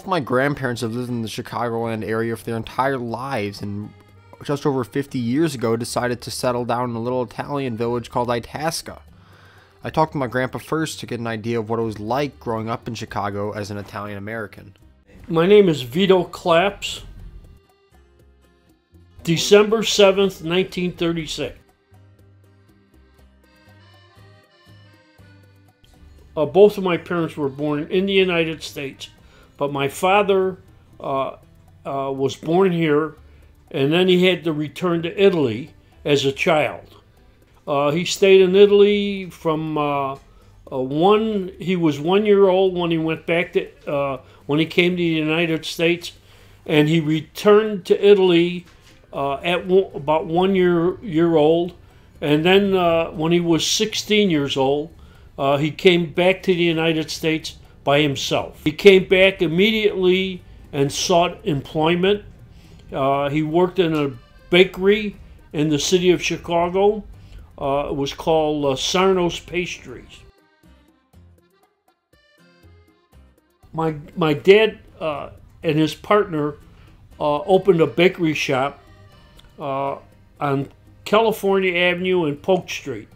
of my grandparents have lived in the Chicagoland area for their entire lives, and just over 50 years ago decided to settle down in a little Italian village called Itasca. I talked to my grandpa first to get an idea of what it was like growing up in Chicago as an Italian American. My name is Vito Claps. December 7th, 1936. Both of my parents were born in the United States, but my father was born here, and then he had to return to Italy as a child. He stayed in Italy from he was 1 year old when he went back to when he came to the United States, and he returned to Italy about 1 year old, and then when he was 16 years old, he came back to the United States by himself. He came back immediately and sought employment. He worked in a bakery in the city of Chicago. It was called Sarno's Pastries. My dad and his partner opened a bakery shop on California Avenue and Polk Street.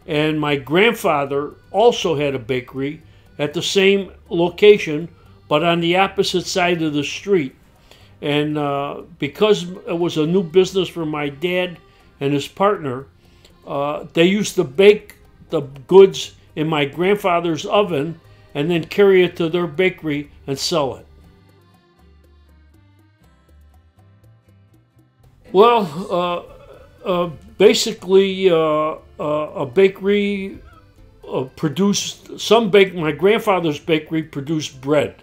And my grandfather also had a bakery at the same location, but on the opposite side of the street. And because it was a new business for my dad and his partner, they used to bake the goods in my grandfather's oven and then carry it to their bakery and sell it. Well, basically, a bakery produced my grandfather's bakery produced bread,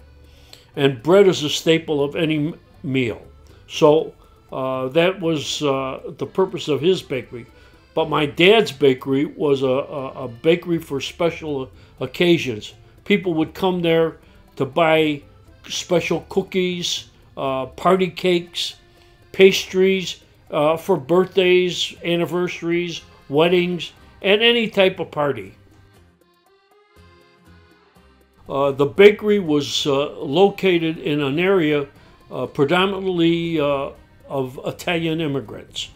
and bread is a staple of any meal. So that was the purpose of his bakery. But my dad's bakery was a bakery for special occasions. People would come there to buy special cookies, party cakes, pastries for birthdays, anniversaries, weddings, and any type of party. The bakery was located in an area predominantly of Italian immigrants.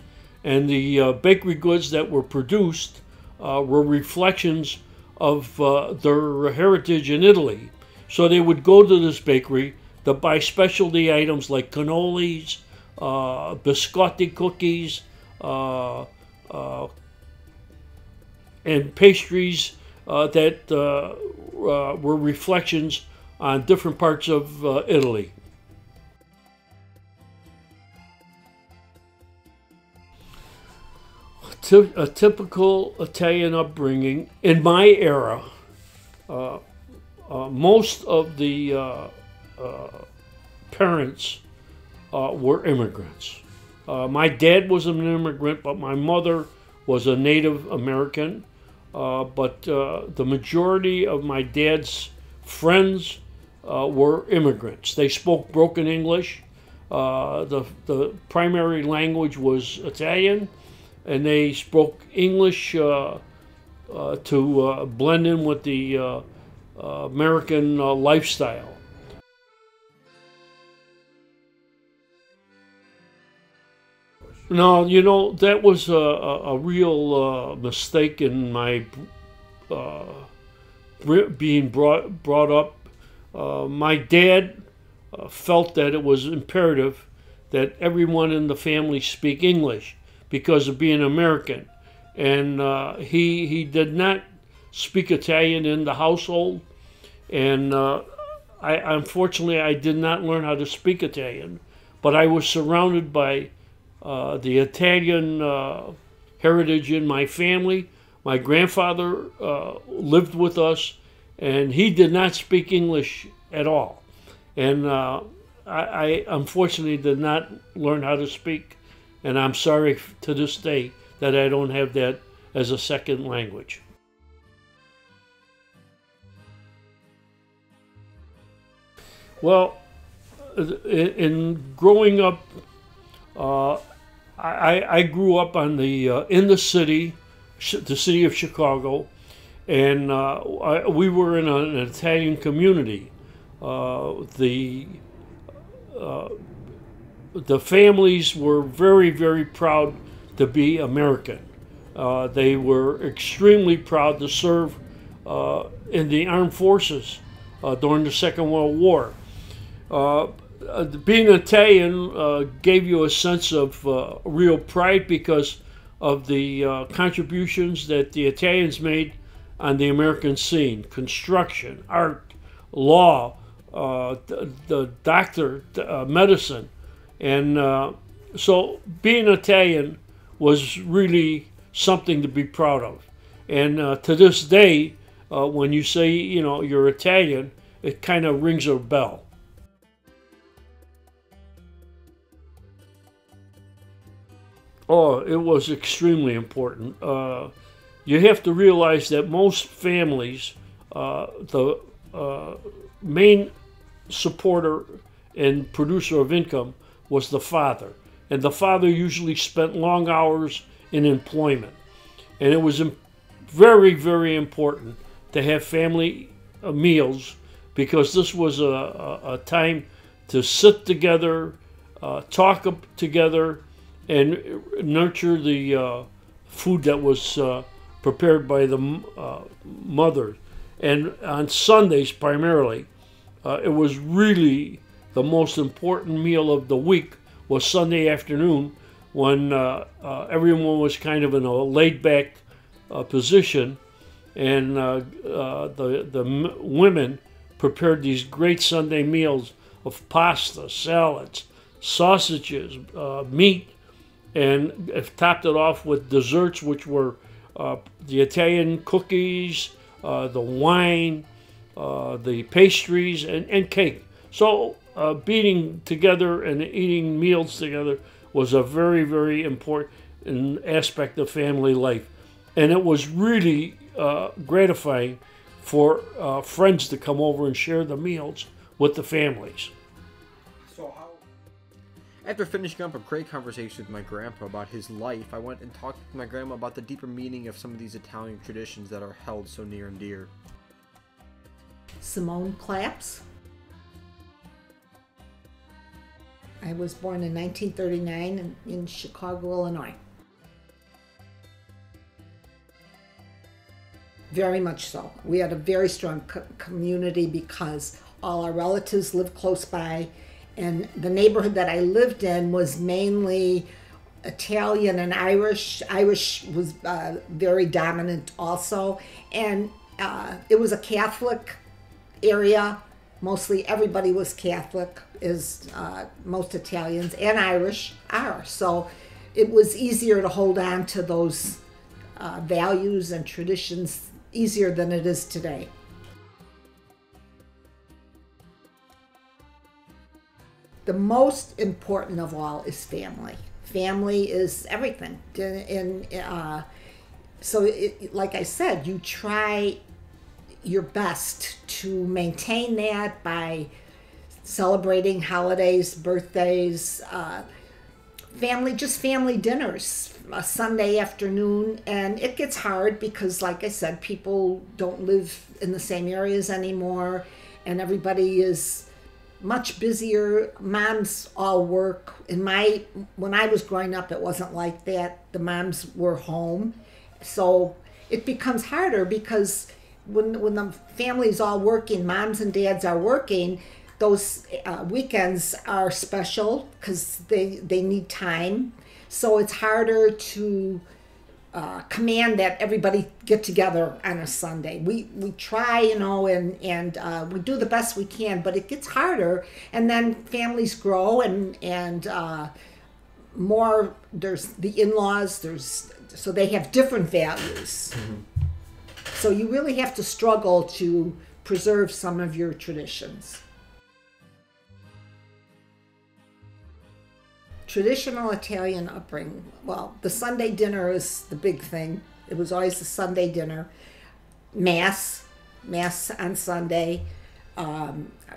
And the bakery goods that were produced were reflections of their heritage in Italy. So they would go to this bakery to buy specialty items like cannolis, biscotti cookies, and pastries that were reflections on different parts of Italy. A typical Italian upbringing in my era. Most of the parents were immigrants. My dad was an immigrant, but my mother was a Native American. But the majority of my dad's friends were immigrants. They spoke broken English. The primary language was Italian, and they spoke English to blend in with the American lifestyle. No, you know, that was a real mistake in my being brought up. My dad felt that it was imperative that everyone in the family speak English because of being American, and he did not speak Italian in the household, and unfortunately I did not learn how to speak Italian, but I was surrounded by the Italian heritage in my family. My grandfather lived with us, and he did not speak English at all, and I unfortunately did not learn how to speak. And I'm sorry to this day that I don't have that as a second language. Well, in growing up, I grew up on in the city of Chicago, and we were in an Italian community. The families were very, very proud to be American. They were extremely proud to serve in the armed forces during the Second World War. Being Italian gave you a sense of real pride because of the contributions that the Italians made on the American scene: construction, art, law, the doctor, medicine. And so being Italian was really something to be proud of. And to this day, when you say, you're Italian, it kind of rings a bell. Oh, it was extremely important. You have to realize that most families, the main supporter and producer of income was the father. And the father usually spent long hours in employment. And it was very, very important to have family meals, because this was a time to sit together, talk together, and nurture the food that was prepared by the mother. And on Sundays primarily, it was really the most important meal of the week was Sunday afternoon, when everyone was kind of in a laid-back position, and the women prepared these great Sunday meals of pasta, salads, sausages, meat, and topped it off with desserts, which were the Italian cookies, the wine, the pastries, and cake. So being together and eating meals together was a very, very important aspect of family life. And it was really gratifying for friends to come over and share the meals with the families. After finishing up a great conversation with my grandpa about his life, I went and talked to my grandma about the deeper meaning of some of these Italian traditions that are held so near and dear. Simone Claps. I was born in 1939 in Chicago, Illinois. Very much so. We had a very strong community because all our relatives lived close by, and the neighborhood that I lived in was mainly Italian and Irish. Irish was very dominant also, and it was a Catholic area. Mostly everybody was Catholic, as most Italians and Irish are. So it was easier to hold on to those values and traditions easier than it is today. The most important of all is family. Family is everything. And so, like I said, you try your best to maintain that by celebrating holidays, birthdays, family dinners, a Sunday afternoon. And it gets hard because, like I said, people don't live in the same areas anymore, and everybody is much busier. Moms all work. When I was growing up, it wasn't like that. The moms were home. So it becomes harder because when the family's all working, moms and dads are working, those weekends are special because they need time. So it's harder to command that everybody get together on a Sunday. We try, and we do the best we can, but it gets harder. And then families grow, and more. There's the in-laws. So they have different values. Mm-hmm. So you really have to struggle to preserve some of your traditions. Traditional Italian upbringing. Well, the Sunday dinner is the big thing. It was always the Sunday dinner. Mass on Sunday.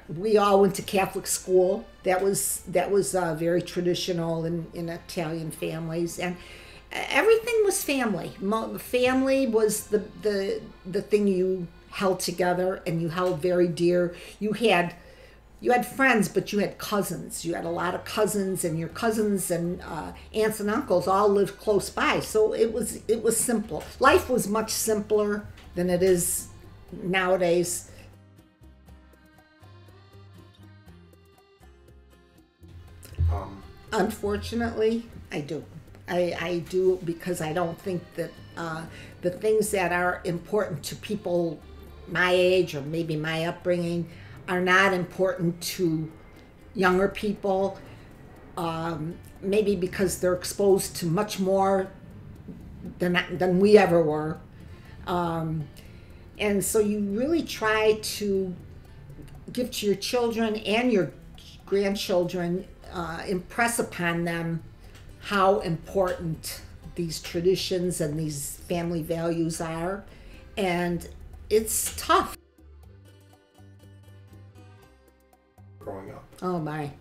We all went to Catholic school. That was very traditional in Italian families, and everything was family. Family was the thing you held together and you held very dear. You had you had friends, but you had cousins. You had a lot of cousins, and your cousins and aunts and uncles all lived close by. So it was simple. Life was much simpler than it is nowadays. Unfortunately, I do. I do, because I don't think that the things that are important to people my age or maybe my upbringing are not important to younger people. Maybe because they're exposed to much more than we ever were. And so you really try to give to your children and your grandchildren, impress upon them how important these traditions and these family values are. And it's tough. Growing up. Oh my.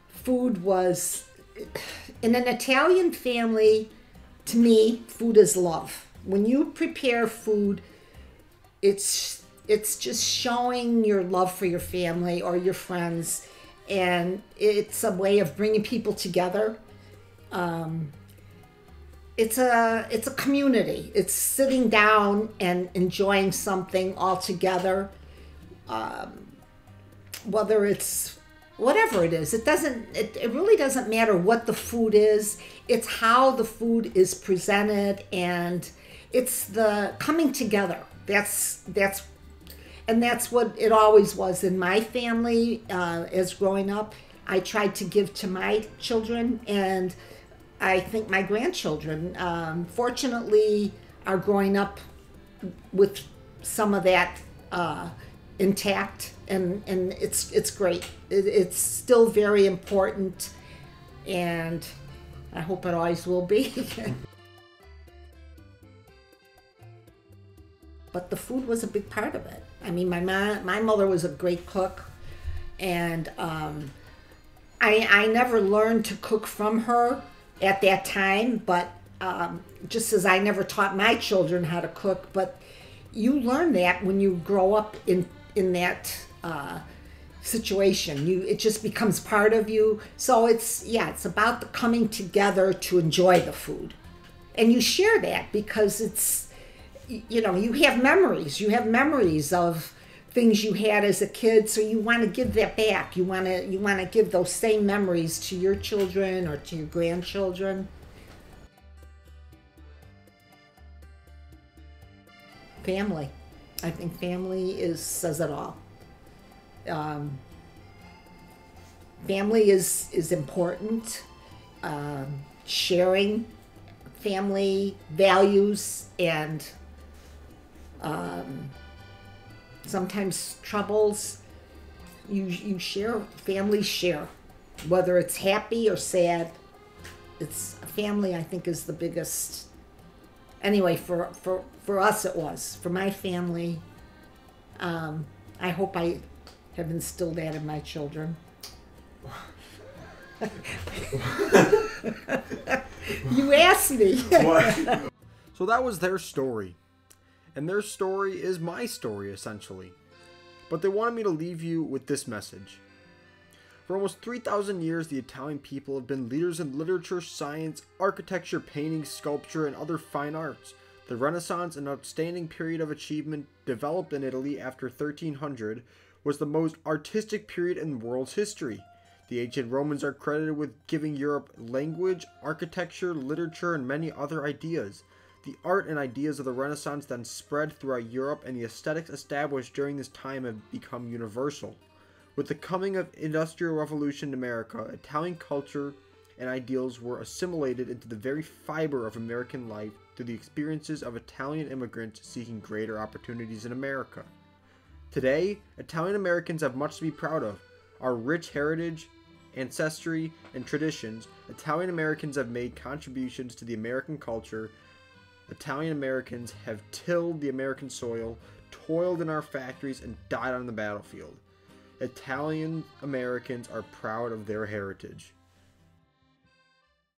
Food was, in an Italian family, to me, food is love. When you prepare food, it's just showing your love for your family or your friends, and it's a way of bringing people together. It's a community. It's sitting down and enjoying something all together. Whether it's whatever it is, it really doesn't matter what the food is. It's how the food is presented, and it's the coming together. That's what it always was in my family. As growing up, I tried to give to my children, and I think my grandchildren, fortunately, are growing up with some of that intact, and it's great. It's still very important, and I hope it always will be. But the food was a big part of it. I mean, my mother was a great cook, and I never learned to cook from her at that time, but just as I never taught my children how to cook, but you learn that when you grow up in that situation. It just becomes part of you. So it's about the coming together to enjoy the food, and you share that because it's, you have memories of things you had as a kid, so you want to give that back. You want to give those same memories to your children or to your grandchildren. Family. I think family says it all. Family is important. Sharing family values and sometimes troubles, you share. Families share, whether it's happy or sad. It's family, I think, is the biggest. Anyway, for us it was. For my family, I hope I have instilled that in my children. You asked me. So that was their story. And their story is my story, essentially. But they wanted me to leave you with this message. For almost 3,000 years, the Italian people have been leaders in literature, science, architecture, painting, sculpture, and other fine arts. The Renaissance, an outstanding period of achievement developed in Italy after 1300, was the most artistic period in the world's history. The ancient Romans are credited with giving Europe language, architecture, literature, and many other ideas. The art and ideas of the Renaissance then spread throughout Europe, and the aesthetics established during this time have become universal. With the coming of Industrial Revolution in America, Italian culture and ideals were assimilated into the very fiber of American life through the experiences of Italian immigrants seeking greater opportunities in America. Today, Italian Americans have much to be proud of. Our rich heritage, ancestry, and traditions. Italian Americans have made contributions to the American culture. Italian Americans have tilled the American soil, toiled in our factories, and died on the battlefield. Italian Americans are proud of their heritage.